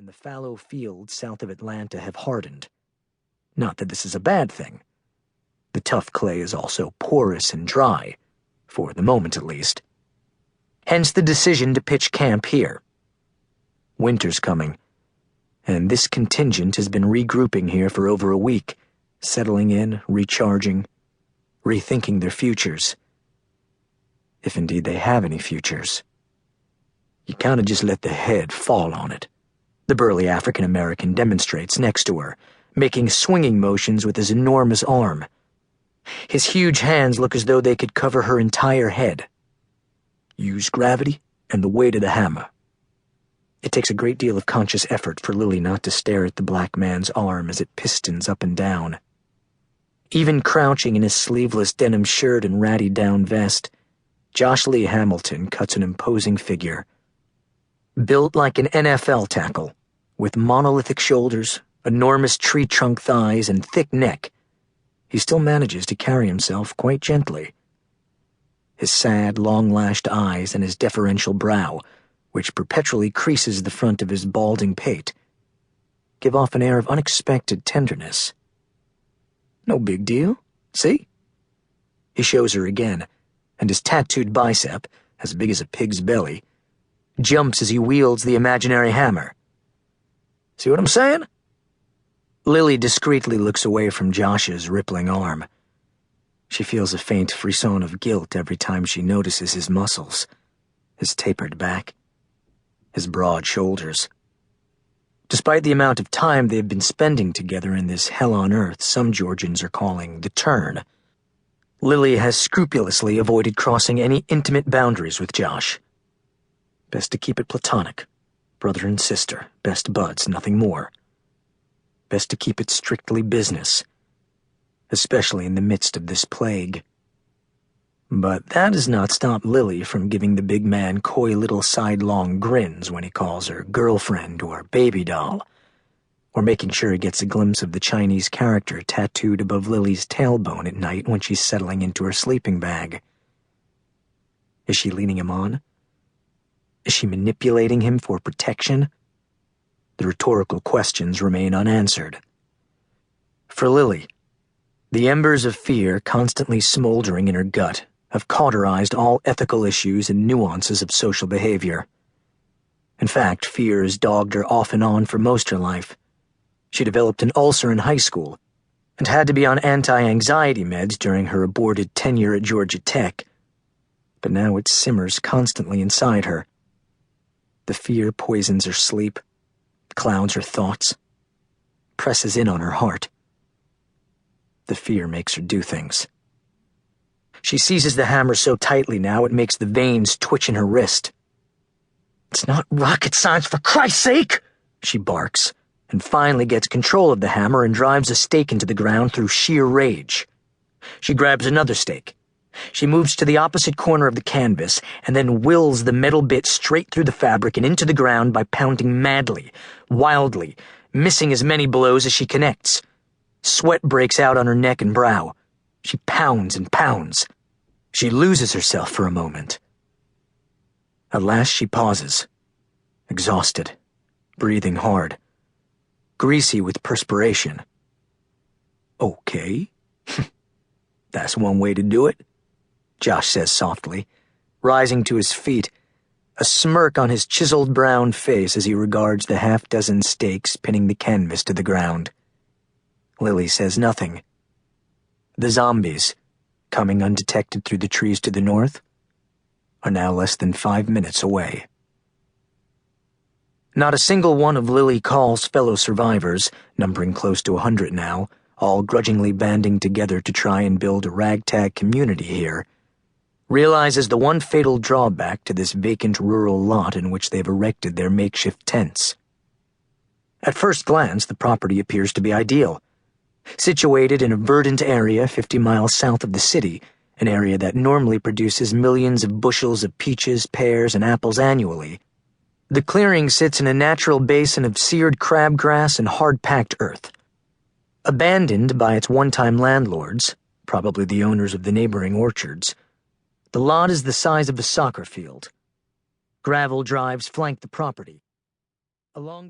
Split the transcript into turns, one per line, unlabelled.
and the fallow fields south of Atlanta have hardened. Not that this is a bad thing. The tough clay is also porous and dry, for the moment at least. Hence the decision to pitch camp here. Winter's coming, and this contingent has been regrouping here for over a week, settling in, recharging, rethinking their futures. If indeed they have any futures. You kinda just let the head fall on it. The burly African-American demonstrates next to her, making swinging motions with his enormous arm. His huge hands look as though they could cover her entire head. Use gravity and the weight of the hammer. It takes a great deal of conscious effort for Lilly not to stare at the black man's arm as it pistons up and down. Even crouching in his sleeveless denim shirt and ratty down vest, Josh Lee Hamilton cuts an imposing figure. Built like an NFL tackle, with monolithic shoulders, enormous tree-trunk thighs, and thick neck, he still manages to carry himself quite gently. His sad, long-lashed eyes and his deferential brow, which perpetually creases the front of his balding pate, give off an air of unexpected tenderness. No big deal, see? He shows her again, and his tattooed bicep, as big as a pig's belly, jumps as he wields the imaginary hammer. See what I'm saying? Lilly discreetly looks away from Josh's rippling arm. She feels a faint frisson of guilt every time she notices his muscles, his tapered back, his broad shoulders. Despite the amount of time they've been spending together in this hell on earth some Georgians are calling the turn, Lilly has scrupulously avoided crossing any intimate boundaries with Josh. Best to keep it platonic. Brother and sister, best buds, nothing more. Best to keep it strictly business, especially in the midst of this plague. But that does not stop Lilly from giving the big man coy little sidelong grins when he calls her girlfriend or baby doll, or making sure he gets a glimpse of the Chinese character tattooed above Lily's tailbone at night when she's settling into her sleeping bag. Is she leading him on? Is she manipulating him for protection? The rhetorical questions remain unanswered. For Lilly, the embers of fear constantly smoldering in her gut have cauterized all ethical issues and nuances of social behavior. In fact, fear has dogged her off and on for most her life. She developed an ulcer in high school and had to be on anti-anxiety meds during her aborted tenure at Georgia Tech. But now it simmers constantly inside her. The fear poisons her sleep, clouds her thoughts, presses in on her heart. The fear makes her do things. She seizes the hammer so tightly now it makes the veins twitch in her wrist. "It's not rocket science, for Christ's sake!" she barks, and finally gets control of the hammer and drives a stake into the ground through sheer rage. She grabs another stake. She moves to the opposite corner of the canvas and then wills the metal bit straight through the fabric and into the ground by pounding madly, wildly, missing as many blows as she connects. Sweat breaks out on her neck and brow. She pounds and pounds. She loses herself for a moment. At last she pauses, exhausted, breathing hard, greasy with perspiration. Okay. That's one way to do it, Josh says softly, rising to his feet, a smirk on his chiseled brown face as he regards the half-dozen stakes pinning the canvas to the ground. Lilly says nothing. The zombies, coming undetected through the trees to the north, are now less than 5 minutes away. Not a single one of Lilly Caul's fellow survivors, numbering close to 100 now, all grudgingly banding together to try and build a ragtag community here, realizes the one fatal drawback to this vacant rural lot in which they've erected their makeshift tents. At first glance, the property appears to be ideal. Situated in a verdant area 50 miles south of the city, an area that normally produces millions of bushels of peaches, pears, and apples annually, the clearing sits in a natural basin of seared crabgrass and hard-packed earth. Abandoned by its one-time landlords, probably the owners of the neighboring orchards, the lot is the size of a soccer field. Gravel drives flank the property. Along the